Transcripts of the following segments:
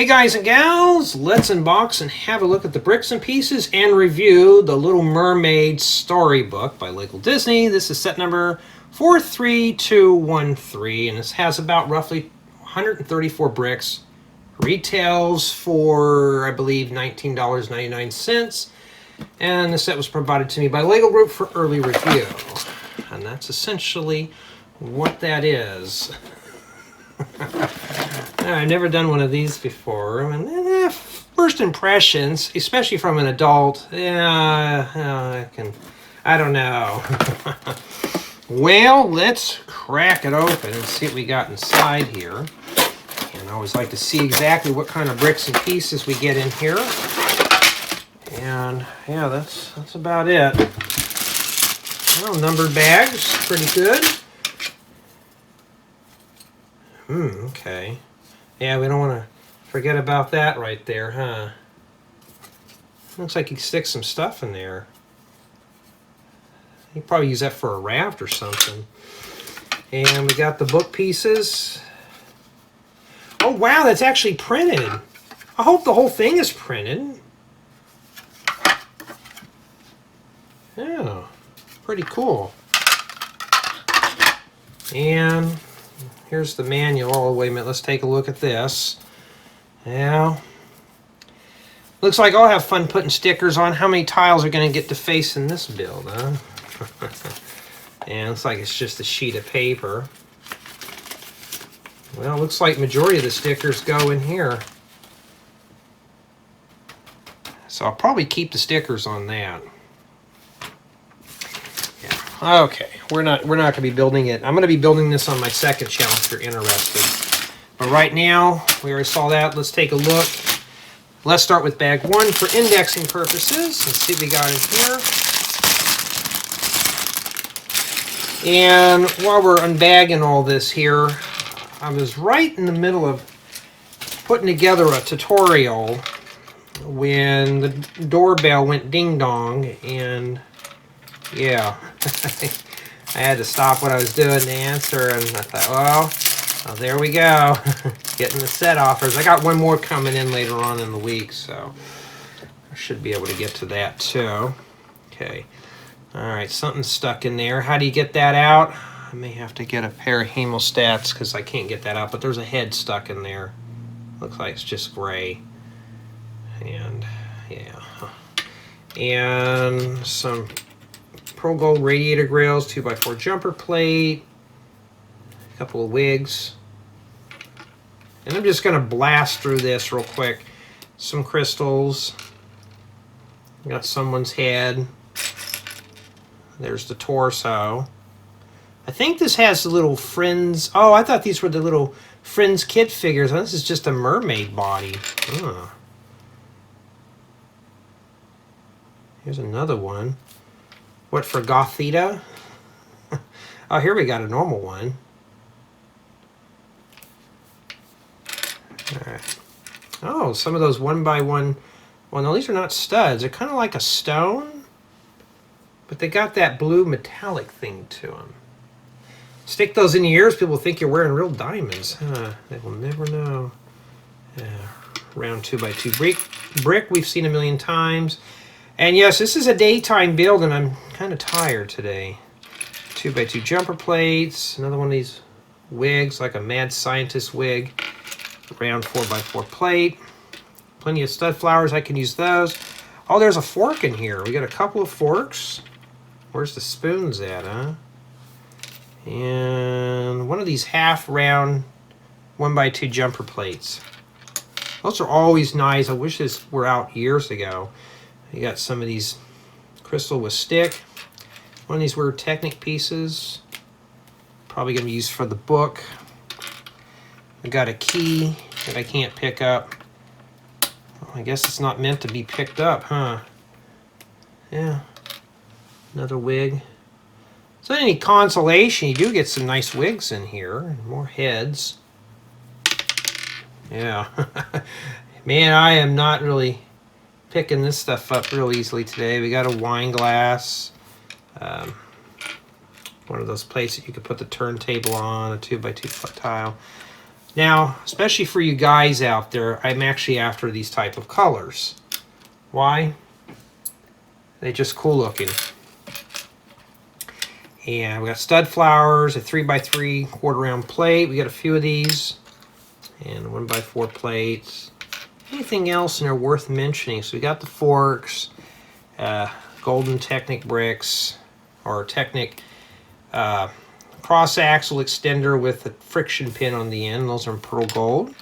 Hey guys and gals, let's unbox and have a look at the bricks and pieces and review the Little Mermaid Story Book by Lego Disney. This is set number 43213, and this has about roughly 134 bricks. Retails for, I believe, $19.99. And the set was provided to me by Lego Group for early review. And that's essentially what that is. I've never done one of these before. And first impressions, especially from an adult, I don't know. Well, let's crack it open and see what we got inside here. And I always like to see exactly what kind of bricks and pieces we get in here. And yeah, that's about it. Well, numbered bags, pretty good. Okay. Yeah, we don't want to forget about that right there, huh? Looks like you can stick some stuff in there. You can probably use that for a raft or something. And we got the book pieces. Oh wow, that's actually printed. I hope the whole thing is printed. Yeah, pretty cool. And here's the manual. Oh, wait a minute, let's take a look at this. Yeah. Looks like I'll have fun putting stickers on. How many tiles are going to get to face in this build, huh? And looks like it's just a sheet of paper. Well, looks like majority of the stickers go in here. So I'll probably keep the stickers on that. Yeah. Okay, we're not going to be building it. I'm going to be building this on my second channel if you're interested. But right now, we already saw that. Let's take a look. Let's start with bag one for indexing purposes. Let's see what we got in here. And while we're unbagging all this here, I was right in the middle of putting together a tutorial when the doorbell went ding dong, and yeah, I had to stop what I was doing to answer, and I thought, well, there we go. Getting the set offers. I got one more coming in later on in the week, so I should be able to get to that too. Okay. All right, something's stuck in there. How do you get that out? I may have to get a pair of hemostats because I can't get that out, but there's a head stuck in there. Looks like it's just gray. And yeah. And some Pearl Gold radiator grills, 2x4 jumper plate, a couple of wigs. And I'm just going to blast through this real quick. Some crystals. Got someone's head. There's the torso. I think this has the little Friends. Oh, I thought these were the little Friends kit figures. Oh, this is just a mermaid body. Oh. Here's another one. What for Gothita? Oh, here we got a normal one. All right. Oh, some of those 1x1. Well, no, these are not studs. They're kind of like a stone, but they got that blue metallic thing to them. Stick those in your ears, people think you're wearing real diamonds. Huh? They will never know. Round 2x2 brick we've seen a million times. And yes, this is a daytime build, and I'm kind of tired today. 2x2 jumper plates. Another one of these wigs, like a mad scientist wig. Round 4x4 plate. Plenty of stud flowers. I can use those. Oh, there's a fork in here. We got a couple of forks. Where's the spoons at, huh? And one of these half-round 1x2 jumper plates. Those are always nice. I wish this were out years ago. You got some of these crystal with stick. One of these weird Technic pieces. Probably going to be used for the book. I got a key that I can't pick up. I guess it's not meant to be picked up, huh? Yeah. Another wig. So any consolation, you do get some nice wigs in here. More heads. Yeah. Man, I am not really picking this stuff up real easily today. We got a wine glass. One of those plates that you could put the turntable on, a 2x2 tile. Now, especially for you guys out there, I'm actually after these type of colors. Why? They're just cool looking. And we got stud flowers, a 3x3 quarter-round plate. We got a few of these, and 1x4 plates. Anything else in there worth mentioning? So we got the forks, golden Technic bricks, or Technic cross axle extender with a friction pin on the end. Those are in pearl gold.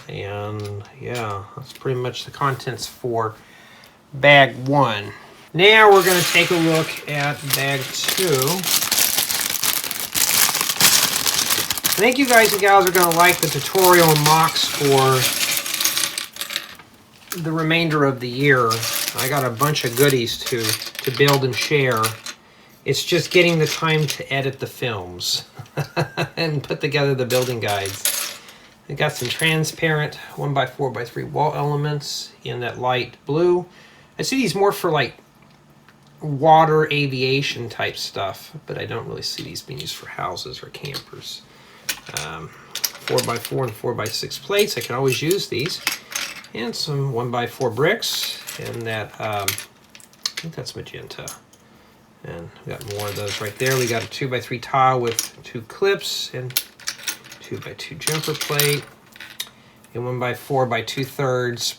And yeah, that's pretty much the contents for bag 1. Now we're going to take a look at bag 2. I think you guys and gals are going to like the tutorial unbox for the remainder of the year. I got a bunch of goodies to build and share. It's just getting the time to edit the films and put together the building guides. I got some transparent 1x4x3 wall elements in that light blue. I see these more for like water aviation type stuff, but I don't really see these being used for houses or campers. 4x4 and 4x6 plates. I can always use these. And some 1x4 bricks, and that, I think that's magenta. And we got more of those right there. We got a 2x3 tile with 2 clips, and 2x2 jumper plate, and 1x4 by 2/3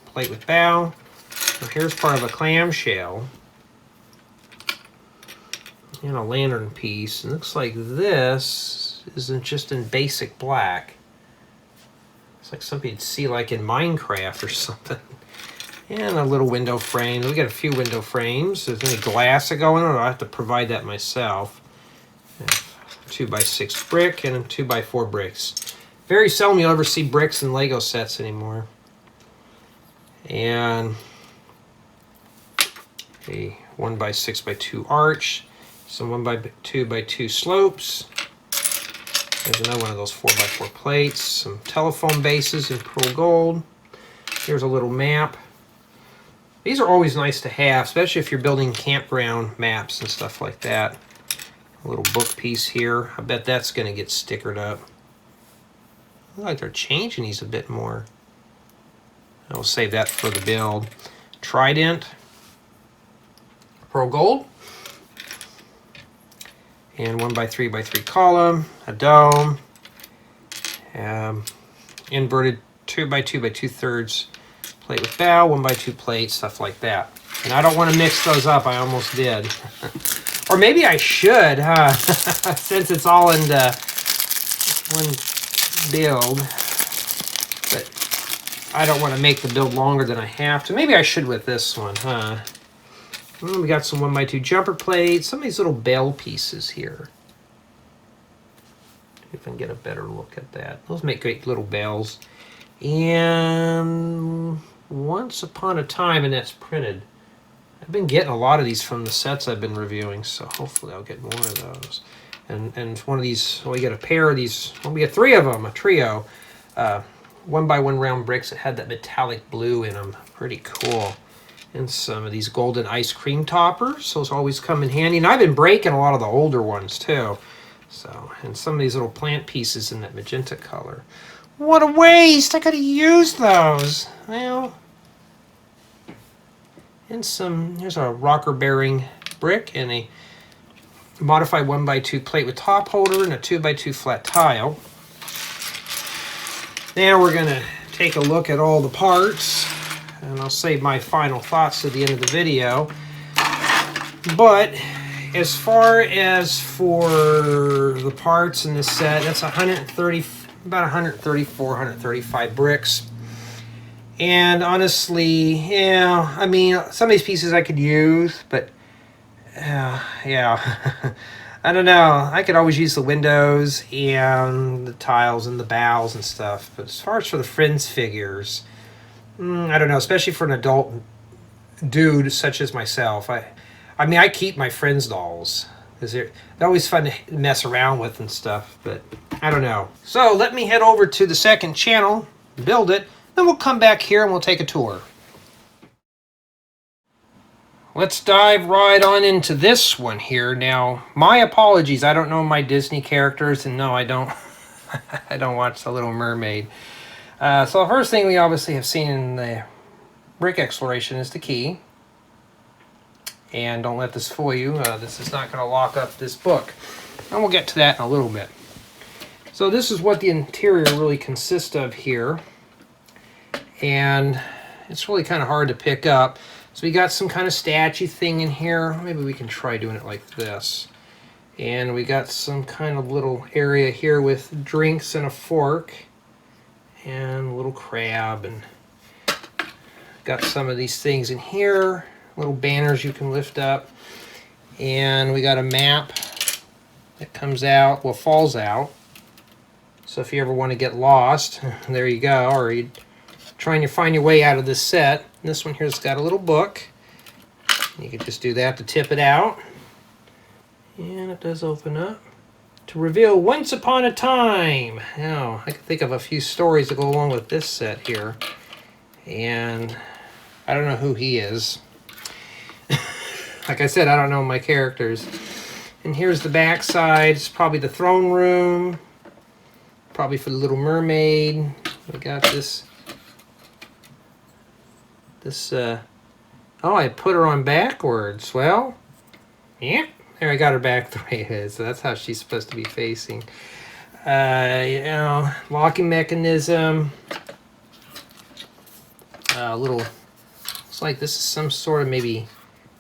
plate with bow. So here's part of a clamshell, and a lantern piece. It looks like this isn't just in basic black. It's like something you'd see like in Minecraft or something. And a little window frame. We got a few window frames. There's any glass that go in it, or I have to provide that myself. 2x6 brick and 2x4 bricks. Very seldom you'll ever see bricks in Lego sets anymore. And a 1x6x2 arch. Some 1x2x2 slopes. There's another one of those 4x4 plates. Some telephone bases in pearl gold. Here's a little map. These are always nice to have, especially if you're building campground maps and stuff like that. A little book piece here. I bet that's going to get stickered up. I feel like they're changing these a bit more. I'll save that for the build. Trident. Pearl gold. And 1x3x3 column. A dome. Inverted 2x2 by 2/3 plate with bow, 1x2 plate, stuff like that. And I don't want to mix those up. I almost did. Or maybe I should, huh? Since it's all in the one build. But I don't want to make the build longer than I have to. Maybe I should with this one, huh? We got some 1x2 jumper plates. Some of these little bell pieces here. See if I can get a better look at that. Those make great little bells. And Once Upon a Time, and that's printed. I've been getting a lot of these from the sets I've been reviewing, so hopefully I'll get more of those. And one of these, we get a pair of these, we get 3 of them, a trio. 1x1 round bricks that had that metallic blue in them. Pretty cool. And some of these golden ice cream toppers. Those always come in handy. And I've been breaking a lot of the older ones too. So, and some of these little plant pieces in that magenta color. What a waste! I could have used those. Well, and here's a rocker bearing brick and a modified 1x2 plate with top holder and a 2x2 flat tile. Now we're going to take a look at all the parts, and I'll save my final thoughts to the end of the video. But as far as for the parts in this set, that's about 134, 135 bricks. And honestly, yeah, I mean, some of these pieces I could use, but yeah, I don't know. I could always use the windows and the tiles and the bows and stuff. But as far as for the Friends figures, I don't know, especially for an adult dude such as myself. I mean, I keep my Friends dolls because they're always fun to mess around with and stuff, but I don't know. So let me head over to the second channel, build it, then we'll come back here and we'll take a tour. Let's dive right on into this one here. Now, my apologies, I don't know my Disney characters, and no, I don't I don't watch The Little Mermaid. So the first thing we obviously have seen in the brick exploration is the key. And don't let this fool you. This is not going to lock up this book. And we'll get to that in a little bit. So this is what the interior really consists of here. And it's really kind of hard to pick up. So we got some kind of statue thing in here. Maybe we can try doing it like this. And we got some kind of little area here with drinks and a fork. And a little crab. And got some of these things in here. Little banners you can lift up. And we got a map that comes out, well, falls out. So if you ever want to get lost, there you go. Or you're trying to find your way out of this set. This one here's got a little book. You can just do that to tip it out. And it does open up to reveal Once Upon a Time. Now, I can think of a few stories that go along with this set here. And I don't know who he is. Like I said, I don't know my characters. And here's the back side. It's probably the throne room. Probably for the Little Mermaid. We got this. Oh, I put her on backwards. Well, yeah. There, I got her back the way it is. So that's how she's supposed to be facing. You know, locking mechanism. Little. Looks like this is some sort of maybe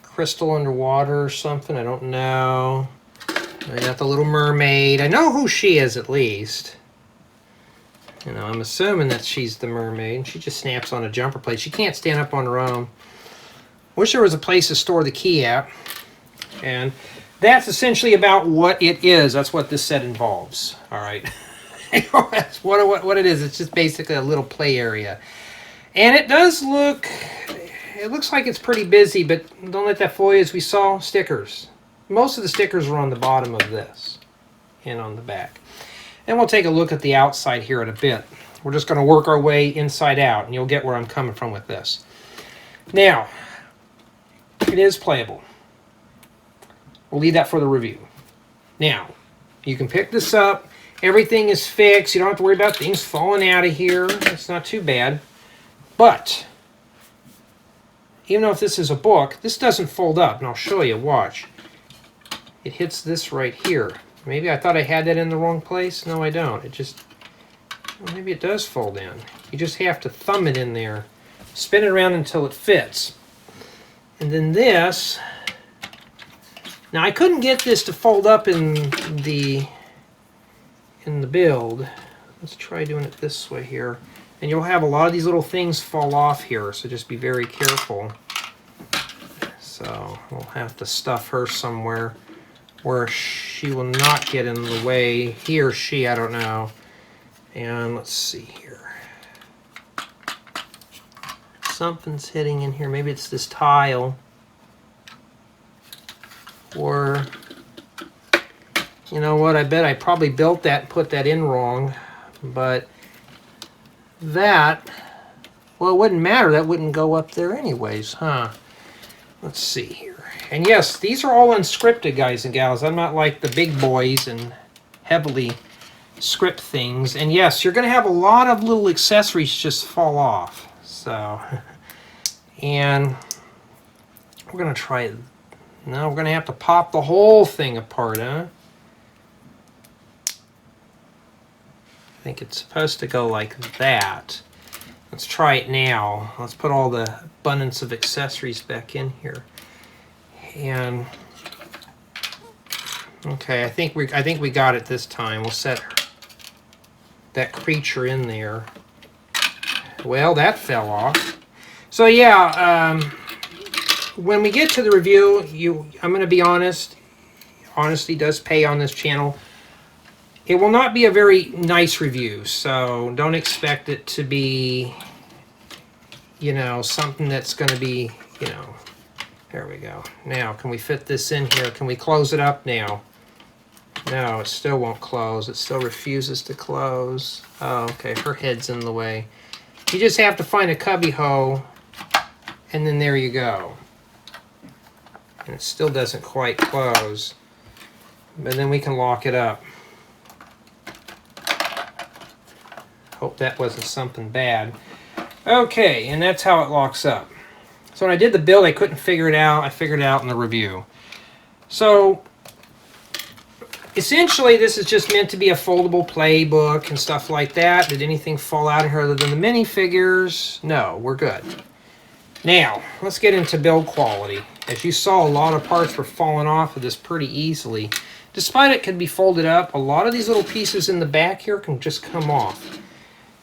crystal underwater or something. I don't know. I got the Little Mermaid. I know who she is at least. You know, I'm assuming that she's the mermaid. She just snaps on a jumper plate. She can't stand up on her own. Wish there was a place to store the key at. And that's essentially about what it is. That's what this set involves. All right. That's what it is. It's just basically a little play area. And it does look... It looks like it's pretty busy, but don't let that fool you. As we saw, stickers. Most of the stickers are on the bottom of this and on the back. And we'll take a look at the outside here in a bit. We're just going to work our way inside out, and you'll get where I'm coming from with this. Now, it is playable. We'll leave that for the review. Now, you can pick this up. Everything is fixed. You don't have to worry about things falling out of here. It's not too bad. But even though if this is a book, this doesn't fold up. And I'll show you. Watch. It hits this right here. Maybe I thought I had that in the wrong place. No, I don't. It just... Well, maybe it does fold in. You just have to thumb it in there. Spin it around until it fits. And then this... Now, I couldn't get this to fold up in the build. Let's try doing it this way here. And you'll have a lot of these little things fall off here, so just be very careful. So we'll have to stuff her somewhere where she will not get in the way. He or she, I don't know. And let's see here. Something's hitting in here. Maybe it's this tile. Or, you know what, I bet I probably built that and put that in wrong. But that, well, it wouldn't matter. That wouldn't go up there anyways, huh? Let's see here. And yes, these are all unscripted, guys and gals. I'm not like the big boys and heavily script things. And yes, you're going to have a lot of little accessories just fall off. So, and we're going to try it. Now we're going to have to pop the whole thing apart, huh? I think it's supposed to go like that. Let's try it now. Let's put all the abundance of accessories back in here. And okay, I think we got it this time. We'll set that creature in there. Well, that fell off. So yeah, when we get to the review, I'm going to be honest. Honesty does pay on this channel. It will not be a very nice review, so don't expect it to be, you know, something that's going to be, you know. There we go. Now, can we fit this in here? Can we close it up now? No, it still won't close. It still refuses to close. Oh, okay, her head's in the way. You just have to find a cubby hole, and then there you go. And it still doesn't quite close. But then we can lock it up. Hope that wasn't something bad. Okay, and that's how it locks up. So when I did the build, I couldn't figure it out. I figured it out in the review. So essentially, this is just meant to be a foldable playbook and stuff like that. Did anything fall out of here other than the minifigures? No, we're good. Now, let's get into build quality. As you saw, a lot of parts were falling off of this pretty easily. Despite it could be folded up, a lot of these little pieces in the back here can just come off.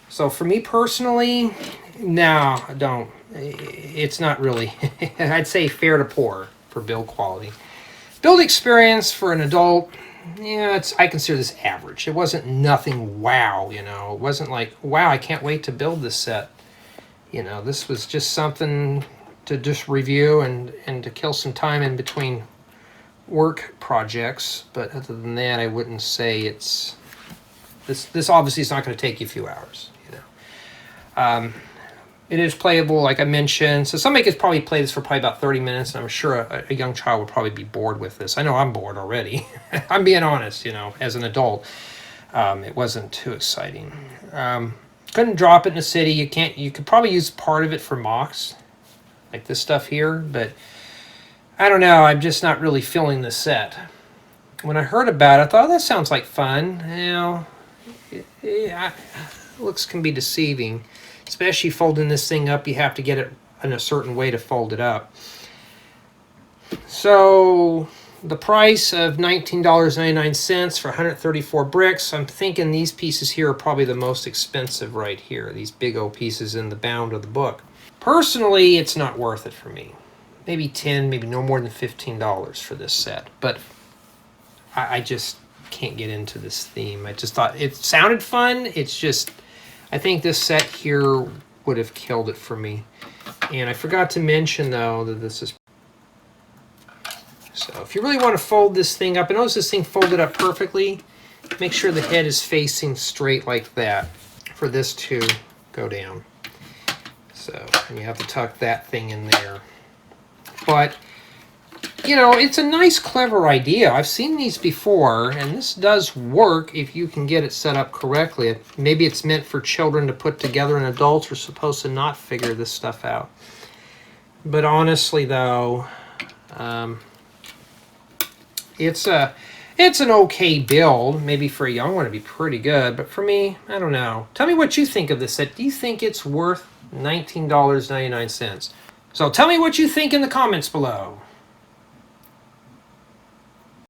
So for me personally, no, I don't. It's not really, I'd say fair to poor for build quality. Build experience for an adult, yeah, I consider this average. It wasn't nothing wow, you know. It wasn't like, wow, I can't wait to build this set. You know, this was just something to just review and to kill some time in between work projects. But other than that, I wouldn't say it's... This obviously is not going to take you a few hours, you know. It is playable, like I mentioned. So somebody could probably play this for probably about 30 minutes, and I'm sure a young child would probably be bored with this. I know I'm bored already. I'm being honest, you know, as an adult. It wasn't too exciting. Couldn't drop it in the city. You could probably use part of it for mocks, like this stuff here, but I don't know. I'm just not really feeling the set. When I heard about it, I thought, oh, that sounds like fun. You know, looks can be deceiving. Especially folding this thing up, you have to get it in a certain way to fold it up. So the price of $19.99 for 134 bricks. I'm thinking these pieces here are probably the most expensive right here. These big old pieces in the bound of the book. Personally, it's not worth it for me. Maybe $10, maybe no more than $15 for this set. But I just can't get into this theme. I just thought it sounded fun. It's just... I think this set here would have killed it for me. And I forgot to mention, though, that this is... So if you really want to fold this thing up, and notice this thing folded up perfectly, make sure the head is facing straight like that for this to go down. So, and you have to tuck that thing in there. But, you know, it's a nice, clever idea. I've seen these before, and this does work if you can get it set up correctly. Maybe it's meant for children to put together, and adults are supposed to not figure this stuff out. But honestly, though, it's an okay build. Maybe for a young one it'd be pretty good, but for me, I don't know. Tell me what you think of this set. Do you think it's worth $19.99? So tell me what you think in the comments below.